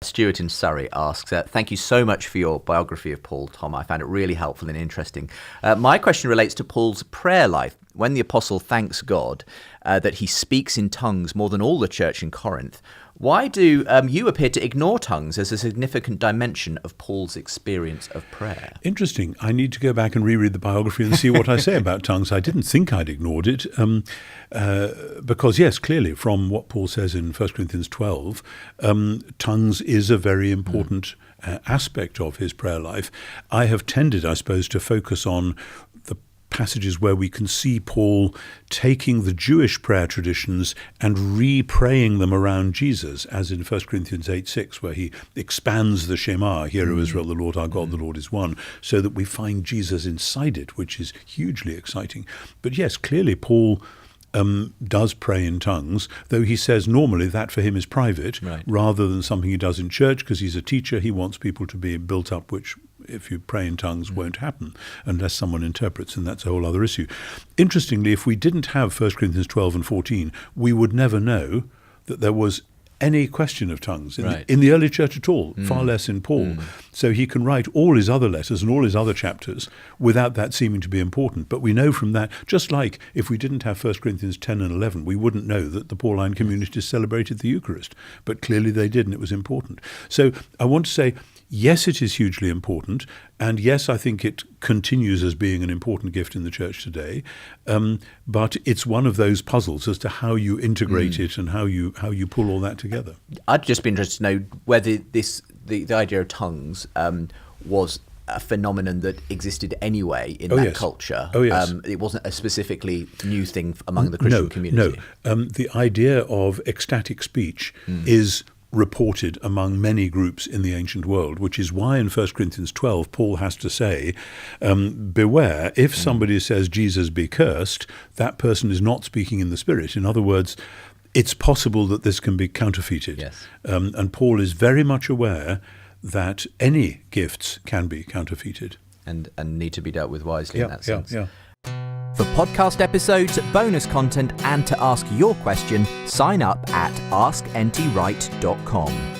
Stuart in Surrey asks, thank you so much for your biography of Paul, Tom. I found it really helpful and interesting. My question relates to Paul's prayer life. When the apostle thanks God that he speaks in tongues more than all the church in Corinth, why do you appear to ignore tongues as a significant dimension of Paul's experience of prayer? Interesting. I need to go back and reread the biography and see what I say about tongues. I didn't think I'd ignored it because, yes, clearly from what Paul says in 1 Corinthians 12, tongues is a very important aspect of his prayer life. I have tended, I suppose, to focus on the passages where we can see Paul taking the Jewish prayer traditions and re-praying them around Jesus, as in 1 Corinthians 8:6, where he expands the Shema, Hear, O Israel, the Lord our God, the Lord is one, so that we find Jesus inside it, which is hugely exciting. But yes, clearly Paul does pray in tongues, though he says normally that for him is private, right, rather than something he does in church, because he's a teacher. He wants people to be built up, which if you pray in tongues won't happen unless someone interprets, and that's a whole other issue. Interestingly, if we didn't have 1 Corinthians 12 and 14, we would never know that there was any question of tongues in the early church at all, far less in Paul. So he can write all his other letters and all his other chapters without that seeming to be important. But we know from that, just like if we didn't have 1 Corinthians 10 and 11, we wouldn't know that the Pauline communities celebrated the Eucharist. But clearly they did, and it was important. So I want to say, yes, it is hugely important, and yes, I think it continues as being an important gift in the church today. But it's one of those puzzles as to how you integrate it and how you pull all that together. I'd just be interested to know whether the idea of tongues was a phenomenon that existed anyway in that culture. Oh, yes. It wasn't a specifically new thing among the Christian community. No. The idea of ecstatic speech is reported among many groups in the ancient world, which is why in 1 Corinthians 12 Paul has to say, beware, if somebody says Jesus be cursed, that person is not speaking in the Spirit. In other words, it's possible that this can be counterfeited. Yes. And Paul is very much aware that any gifts can be counterfeited. And need to be dealt with wisely in that sense. Yeah. For podcast episodes, bonus content, and to ask your question, sign up at askntwright.com.